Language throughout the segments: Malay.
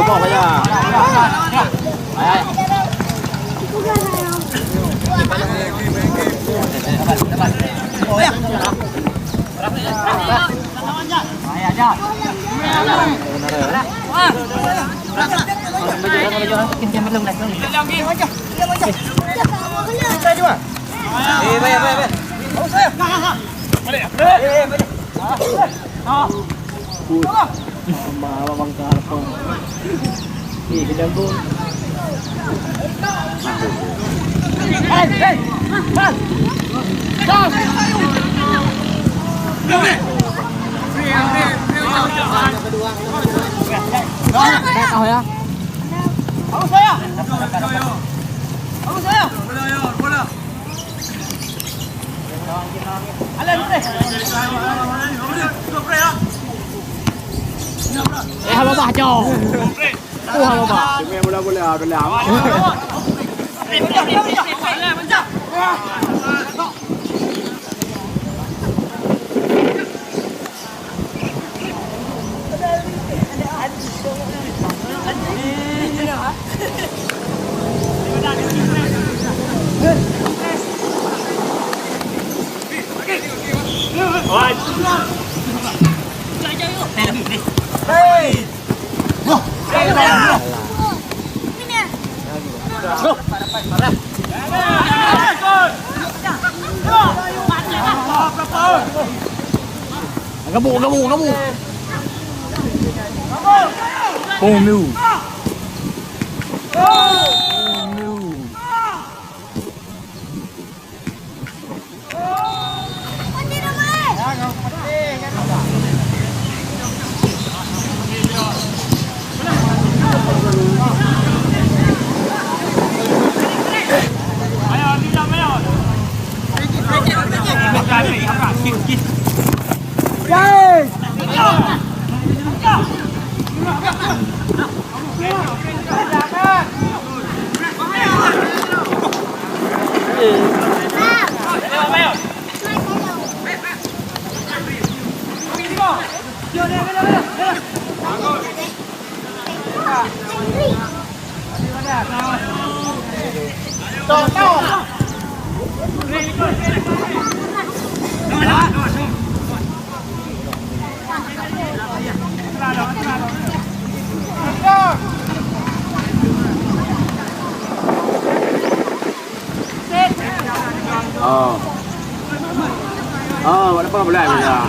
Gue mau aja. Mamang telepon. Ih, kejambung. Halo Pak Jo. Halo Pak. Boleh. Kamu. Lu. Oh, apa boleh ya?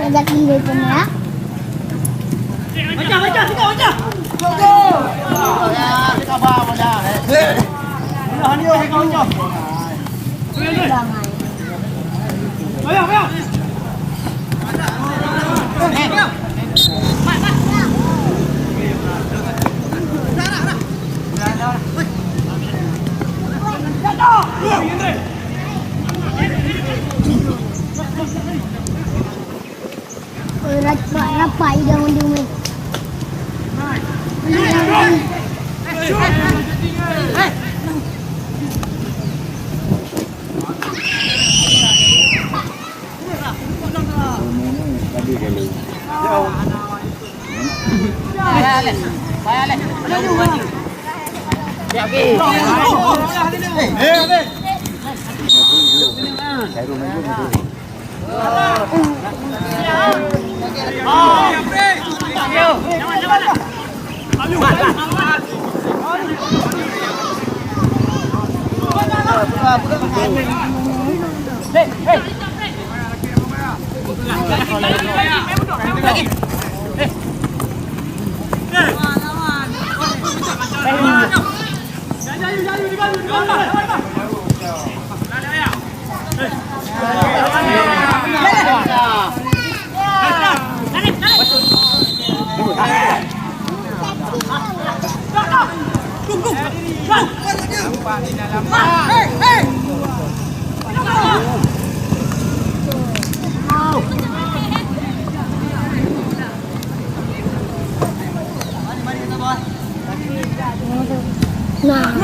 Ajak tinggal ya. Rapai jangan diumit. Nah.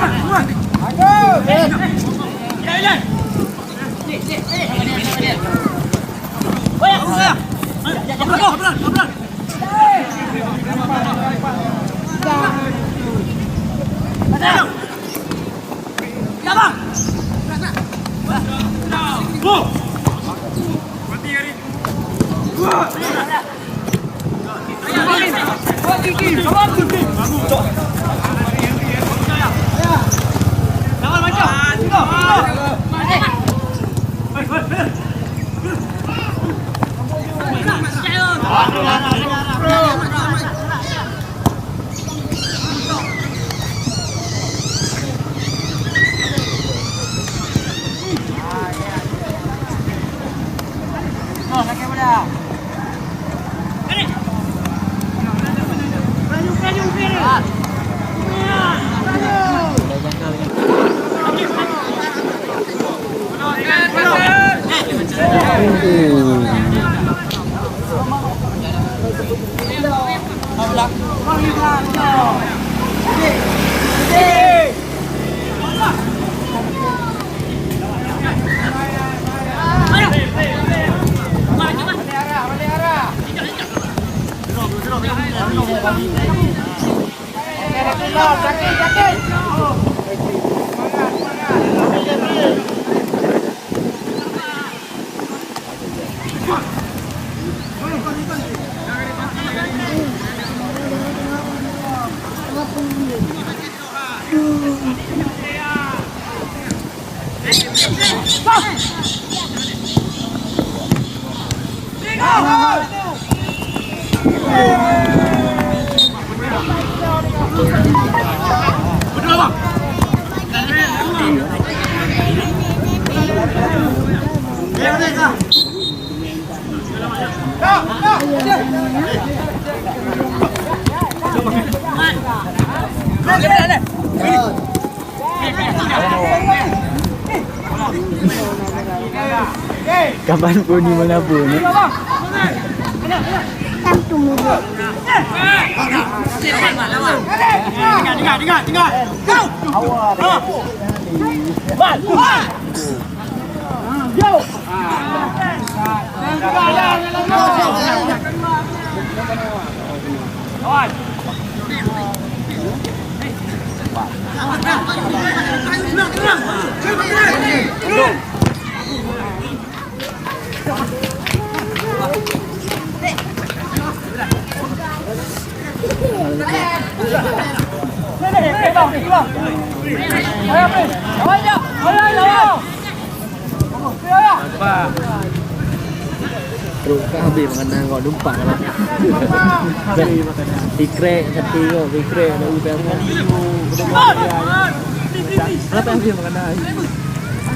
Kapanpun dimanapun. Kan tunggu. Terus habis makan kok numpang lah. Ikrek satu kok ikrek ada udah kan. Berapa habis makan dah?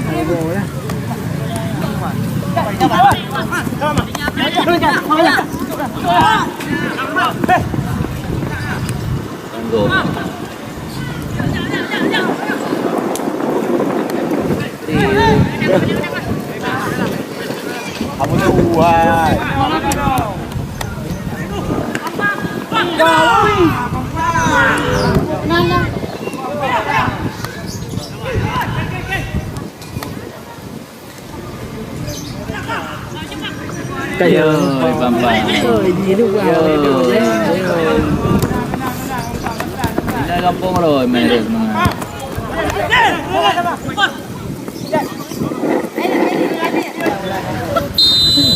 Ayo lah. Kamu tuh buat. Kayo, Bambang. Oh, ini wow. Ini kampung rồi, mày được mà.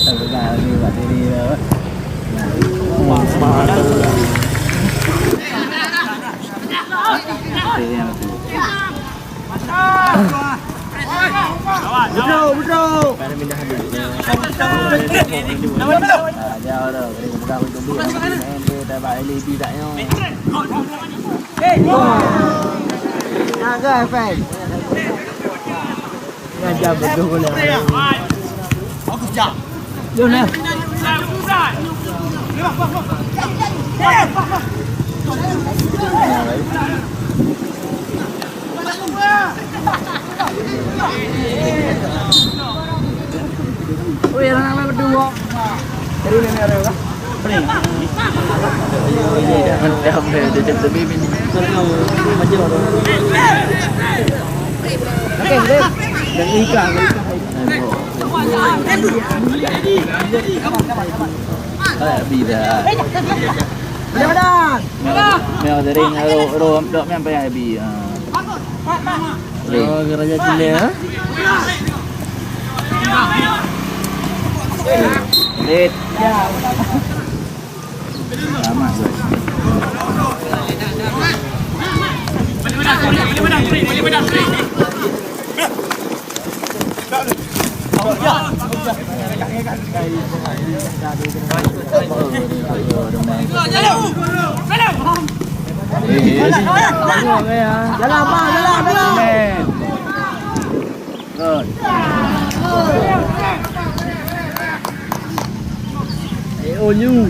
Tapi kalau ini buat ini loh. Wah, mantap. Betul. Karena pindah dulu. Jauh dah. Kita tunggu main kita balik lebih tak yo. Naga efek. Ngajak betul boleh. Aku jam. Yo nah. Oh, yang nama berdua. Dari nenek ada apa? Ini. Mantap ya, dia jam lebih ini. Macam orang. Okey, dan ikan. Bida. Benar-benar. Memang dari ro dok memang payah bi. Oh, geraja cile ha. Lit. Lama guys. Oh you.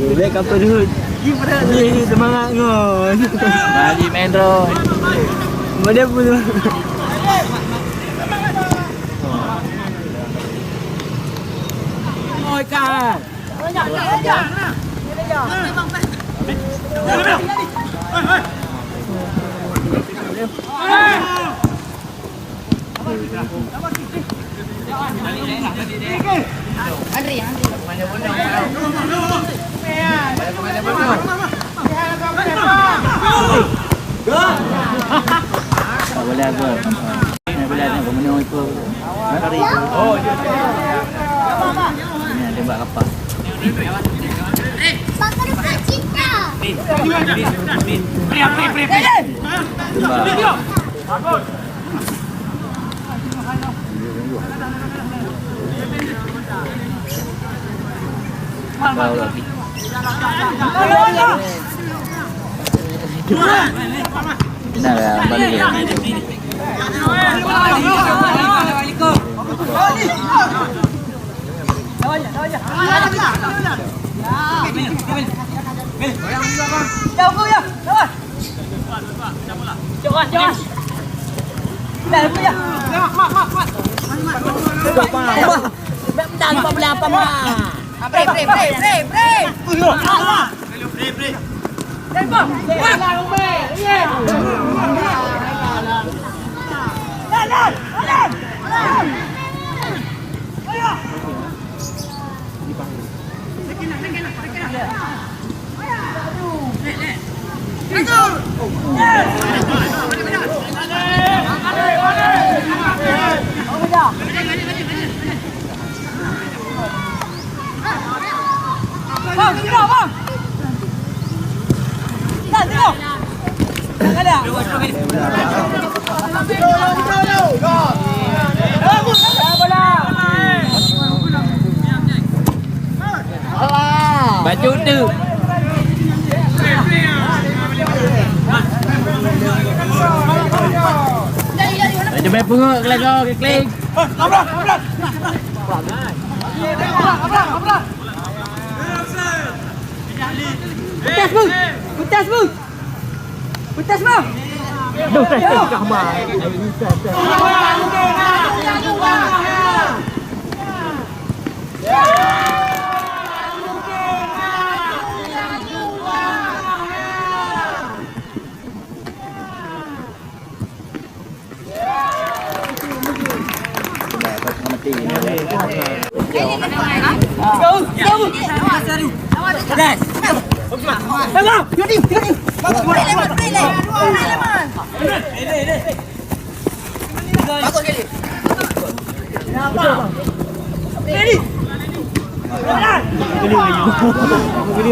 Boleh kapal dulu. Gimana ni semangat ngon. Mari main drone. Mana pun. Ôi ca. Tak boleh aku. Ni boleh ni kau menang itu. Kari. Oh, ni dia buat kapal. Bakar cinta. Kau lagi. Nah, ya, balik ya. Jauh kau ya. Jauh. Jangan, jangan. Dah kau ya. Mak. Dan apa boleh apa mak? Pre. Tempo. Bang, tengok bang. Dah tengok. Tak ada. Baju tu. Baju main punguk kelakau kekling. Putas mu. Duh, tengok mak.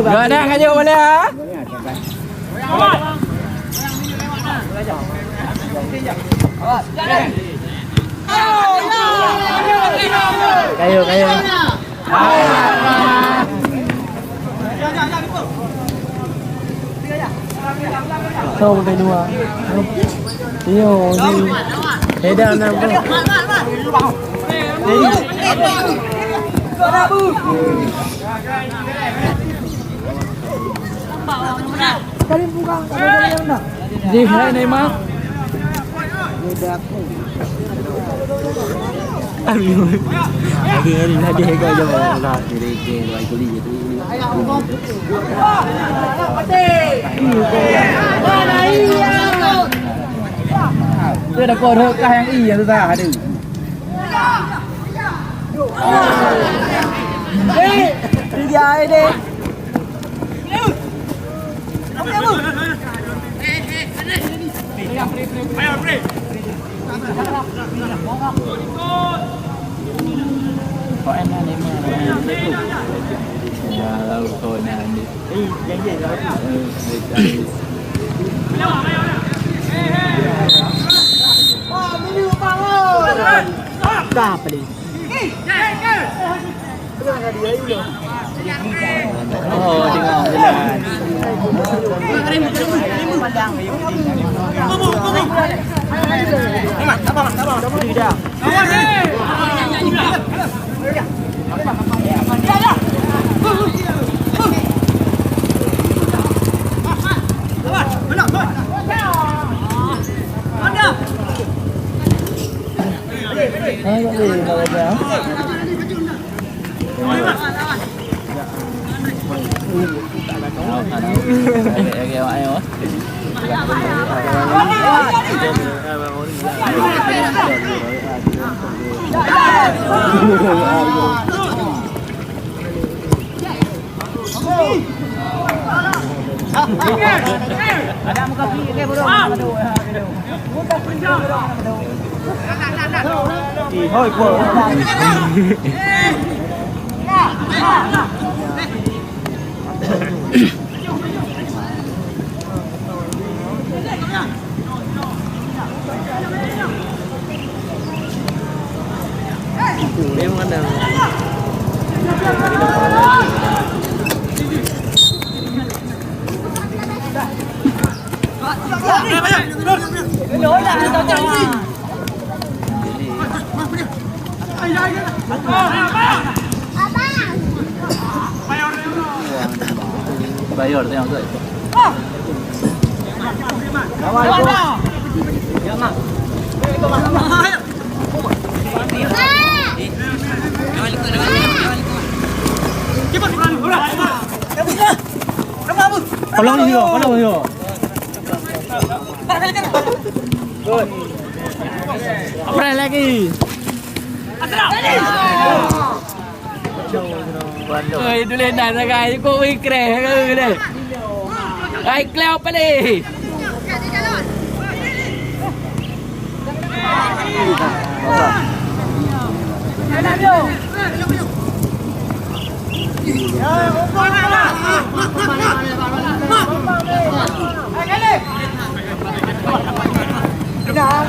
Gak ada aja boleh ah. Kayu. Không cái đùa. Nhiều gì. Thế đâu nào. Gì thế này mà? Lagi ni lagi kau je lah. Jadi ke dua kali tu. Tu dah kau rekah yang i yang tu dah ada. Dia ini. Kau enak ni mah. Ya, lalu kau nak ni. Janji lah. Dah apa ni? Oh, tengok jalan. Kau boleh bawa dia. Okey, awak ayo. Ada muka pergi ke bodoh. Hoi po. Dia mana? Bayar tengok tu. Kalau ni dia, kalau dia. Apa lagi? Ơi, tôi lên đàn ra gai cô uy kẻ cái này. Ai leoไปดิKenapa?